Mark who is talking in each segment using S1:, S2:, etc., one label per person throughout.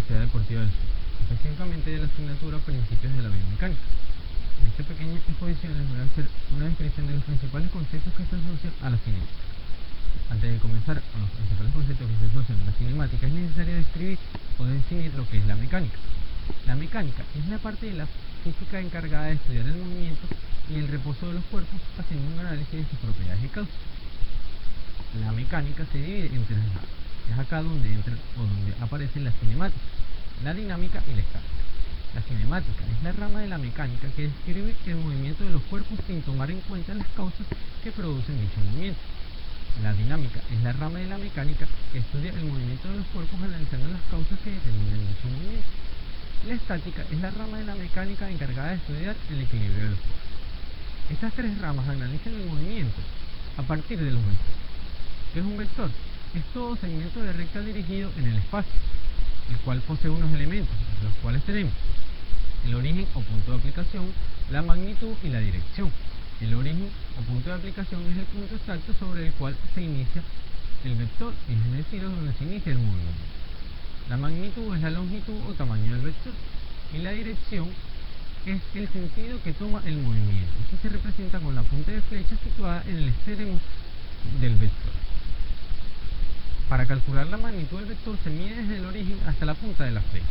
S1: Universidad Deportiva del Sur, específicamente de la asignatura Principios de la Biomecánica. En esta pequeña exposición les voy a hacer una descripción de los principales conceptos que se asocian a la cinética. Antes de comenzar con los principales conceptos que se asocian a la cinemática, es necesario describir o definir lo que es la mecánica. La mecánica es la parte de la física encargada de estudiar el movimiento y el reposo de los cuerpos, haciendo un análisis de sus propiedades y causas. La mecánica se divide en tres ramas. Es acá donde entra o donde aparece la cinemática, la dinámica y la estática. La cinemática es la rama de la mecánica que describe el movimiento de los cuerpos sin tomar en cuenta las causas que producen dicho movimiento. La dinámica es la rama de la mecánica que estudia el movimiento de los cuerpos analizando las causas que determinan dicho movimiento. La estática es la rama de la mecánica encargada de estudiar el equilibrio de los cuerpos. Estas tres ramas analizan el movimiento a partir de los vectores. ¿Qué es un vector? Es todo segmento de recta dirigido en el espacio, el cual posee unos elementos, los cuales tenemos el origen o punto de aplicación, la magnitud y la dirección. El origen o punto de aplicación es el punto exacto sobre el cual se inicia el vector, es decir, donde se inicia el movimiento. La magnitud es la longitud o tamaño del vector, y la dirección es el sentido que toma el movimiento. Esto se representa con la punta de flecha situada en el extremo del vector. Para calcular la magnitud del vector se mide desde el origen hasta la punta de la flecha.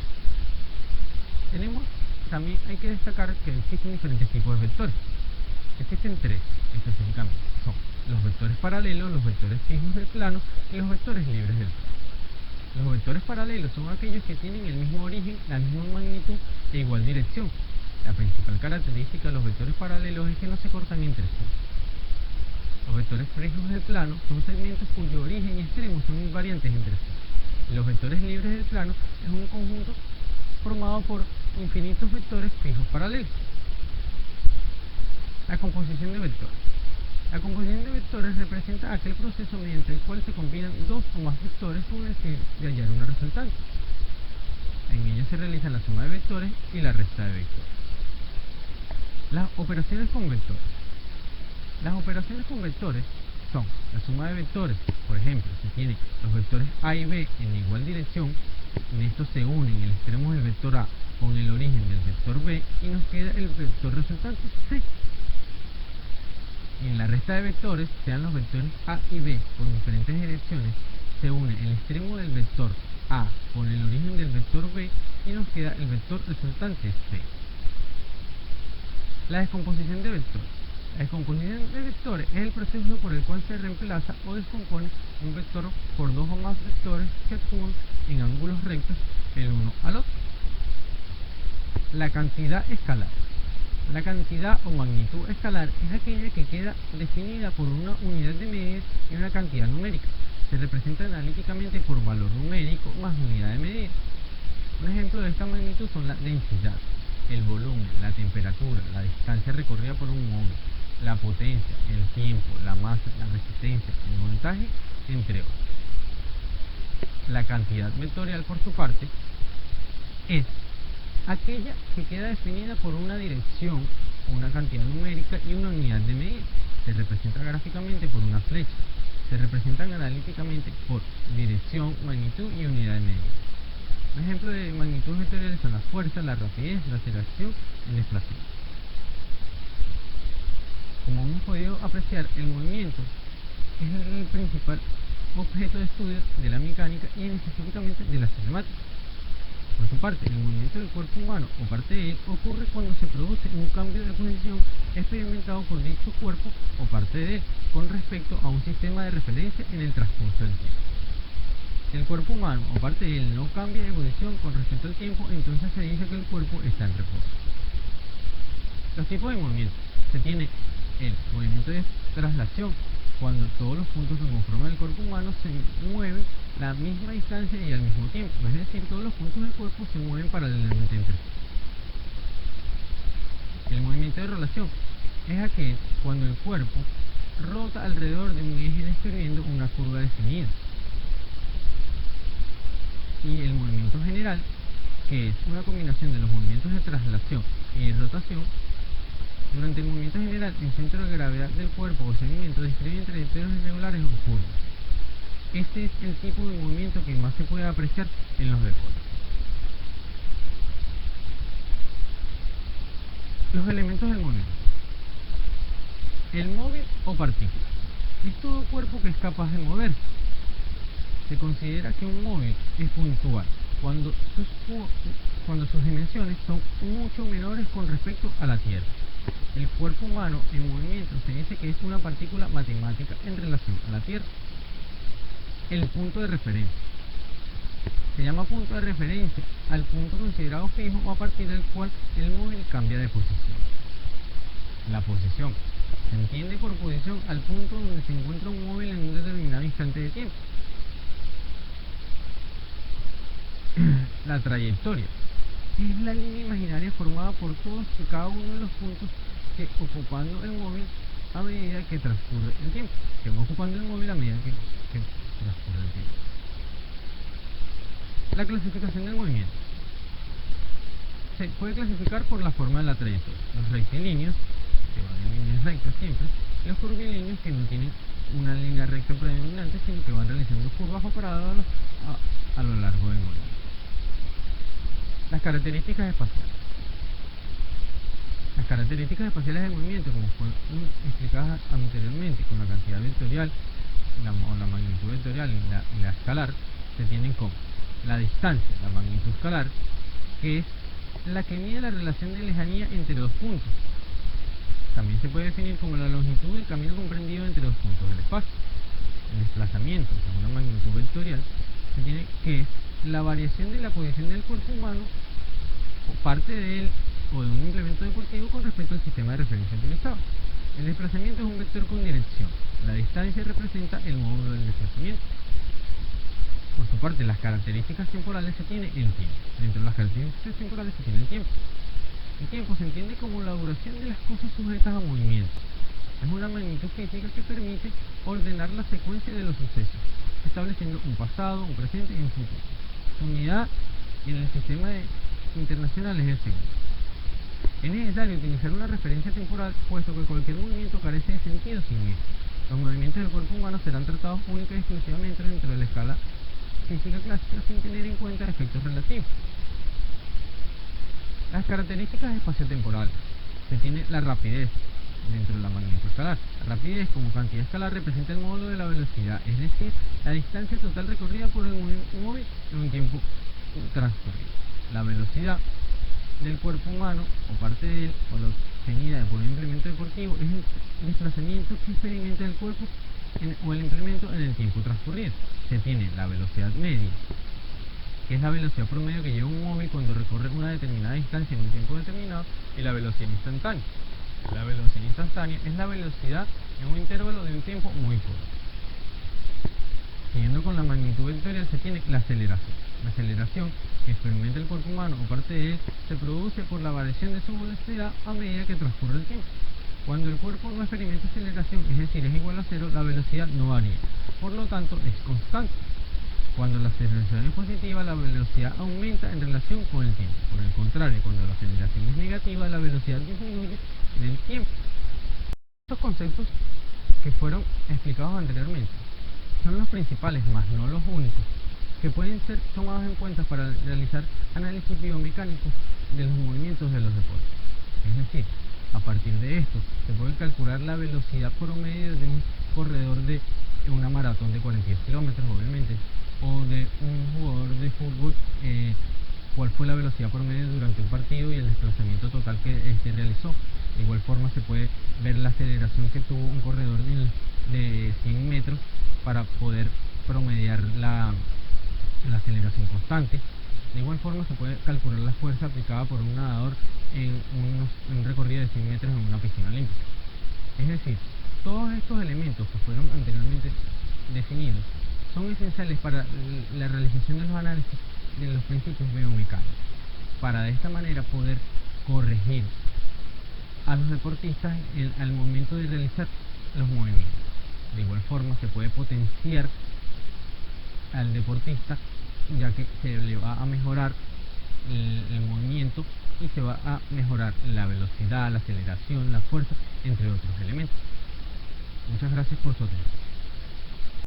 S1: También hay que destacar que existen diferentes tipos de vectores. Existen tres específicamente. Son los vectores paralelos, los vectores fijos del plano y los vectores libres del plano. Los vectores paralelos son aquellos que tienen el mismo origen, la misma magnitud e igual dirección. La principal característica de los vectores paralelos es que no se cortan entre sí. Los vectores fijos del plano son segmentos cuyo origen y extremos son invariantes entre sí. Los vectores libres del plano es un conjunto formado por infinitos vectores fijos paralelos. La composición de vectores. La composición de vectores representa aquel proceso mediante el cual se combinan dos o más vectores con el fin de hallar una resultante. En ella se realizan la suma de vectores y la resta de vectores. Las operaciones con vectores. Las operaciones con vectores son la suma de vectores. Por ejemplo, si tiene los vectores A y B en igual dirección, en estos se unen el extremo del vector A con el origen del vector B y nos queda el vector resultante C. Y en la resta de vectores, sean los vectores A y B con diferentes direcciones, se une el extremo del vector A con el origen del vector B y nos queda el vector resultante C. La descomposición de vectores. La descomposición de vectores es el proceso por el cual se reemplaza o descompone un vector por dos o más vectores que actúan en ángulos rectos el uno al otro. La cantidad escalar. La cantidad o magnitud escalar es aquella que queda definida por una unidad de medida y una cantidad numérica. Se representa analíticamente por valor numérico más unidad de medida. Un ejemplo de esta magnitud son la densidad, el volumen, la temperatura, la distancia recorrida por un móvil, la potencia, el tiempo, la masa, la resistencia, el voltaje, entre otros. La cantidad vectorial, por su parte, es aquella que queda definida por una dirección, una cantidad numérica y una unidad de medida. Se representa gráficamente por una flecha. Se representan analíticamente por dirección, magnitud y unidad de medida. Un ejemplo de magnitudes vectoriales son la fuerza, la rapidez, la aceleración y el desplazamiento. Como hemos podido apreciar, el movimiento es el principal objeto de estudio de la mecánica y específicamente de la cinemática. Por su parte, el movimiento del cuerpo humano o parte de él ocurre cuando se produce un cambio de posición experimentado por dicho cuerpo o parte de él con respecto a un sistema de referencia en el transcurso del tiempo. Si el cuerpo humano o parte de él no cambia de posición con respecto al tiempo, entonces se dice que el cuerpo está en reposo. Los tipos de movimiento. Se tiene el movimiento de traslación, cuando todos los puntos que conforman el cuerpo humano se mueven la misma distancia y al mismo tiempo, es decir, todos los puntos del cuerpo se mueven paralelamente entre sí. El movimiento de rotación es aquel cuando el cuerpo rota alrededor de un eje describiendo una curva definida. Y el movimiento general, que es una combinación de los movimientos de traslación y de rotación. Durante el movimiento general, el centro de gravedad del cuerpo o segmento describe trayectorias irregulares o curvas. Este es el tipo de movimiento que más se puede apreciar en los deportes. Los elementos del movimiento. El móvil o partícula es todo cuerpo que es capaz de moverse. Se considera que un móvil es puntual cuando sus dimensiones son mucho menores con respecto a la Tierra. El cuerpo humano en movimiento se dice que es una partícula matemática en relación a la Tierra. El punto de referencia. Se llama punto de referencia al punto considerado fijo o a partir del cual el móvil cambia de posición. La posición. Se entiende por posición al punto donde se encuentra un móvil en un determinado instante de tiempo. La trayectoria es la línea imaginaria formada por todos y cada uno de los puntos que ocupando el móvil a medida que transcurre el tiempo. Que va ocupando el móvil a medida que transcurre el tiempo. La clasificación del movimiento. Se puede clasificar por la forma de la trayectoria. Los rectilíneos, que van en líneas rectas siempre, y los curvilíneos, que no tienen una línea recta predominante, sino que van realizando curvas o paradas a lo largo del movimiento. Las características espaciales. Las características espaciales del movimiento, como fueron explicadas anteriormente, con la cantidad vectorial, la magnitud vectorial y la escalar, se tienen como la distancia, la magnitud escalar, que es la que mide la relación de lejanía entre dos puntos. También se puede definir como la longitud del camino comprendido entre dos puntos del espacio. El desplazamiento, que es una magnitud vectorial, se tiene que es la variación de la posición del cuerpo humano o parte de él o de un implemento deportivo con respecto al sistema de referencia utilizado. El desplazamiento es un vector con dirección. La distancia representa el módulo del desplazamiento. Por su parte, las características temporales se tiene el tiempo. Dentro de las características temporales se tiene el tiempo. El tiempo se entiende como la duración de las cosas sujetas a movimiento. Es una magnitud física que permite ordenar la secuencia de los sucesos, estableciendo un pasado, un presente y un futuro. Su unidad en el sistema internacional es el segundo. Es necesario utilizar una referencia temporal, puesto que cualquier movimiento carece de sentido sin él. Los movimientos del cuerpo humano serán tratados única y exclusivamente dentro de la escala física clásica sin tener en cuenta efectos relativos. Las características espaciotemporales. Se tiene la rapidez dentro de la magnitud escalar. La rapidez como cantidad escalar representa el módulo de la velocidad, es decir, la distancia total recorrida por el móvil en un tiempo transcurrido. La velocidad del cuerpo humano o parte de él o la obtenida por un implemento deportivo es el desplazamiento que experimenta el cuerpo o el implemento en el tiempo transcurrido. Se tiene la velocidad media, que es la velocidad promedio que lleva un móvil cuando recorre una determinada distancia en un tiempo determinado, y la velocidad instantánea. La velocidad instantánea es la velocidad en un intervalo de un tiempo muy corto. Siguiendo con la magnitud vectorial se tiene la aceleración. La aceleración que experimenta el cuerpo humano o parte de él se produce por la variación de su velocidad a medida que transcurre el tiempo. Cuando el cuerpo no experimenta aceleración, es decir, es igual a cero, la velocidad no varía, por lo tanto es constante. Cuando la aceleración es positiva, la velocidad aumenta en relación con el tiempo. Por el contrario, cuando la aceleración es negativa, la velocidad disminuye en el tiempo. Estos conceptos que fueron explicados anteriormente son los principales, más no los únicos, que pueden ser tomados en cuenta para realizar análisis biomecánicos de los movimientos de los deportes. Es decir, a partir de estos se puede calcular la velocidad promedio de un corredor de una maratón de 42 kilómetros, obviamente, o de un jugador de fútbol, cuál fue la velocidad promedio durante un partido y el desplazamiento total que se realizó. De igual forma se puede ver la aceleración que tuvo un corredor de 100 metros para poder promediar la aceleración constante. De igual forma se puede calcular la fuerza aplicada por un nadador en un recorrido de 100 metros en una piscina olímpica. Es decir, todos estos elementos que fueron anteriormente definidos son esenciales para la realización de los análisis de los principios biomecánicos, para de esta manera poder corregir a los deportistas al momento de realizar los movimientos. De igual forma se puede potenciar al deportista, ya que se le va a mejorar el movimiento y se va a mejorar la velocidad, la aceleración, la fuerza, entre otros elementos. Muchas gracias por su atención.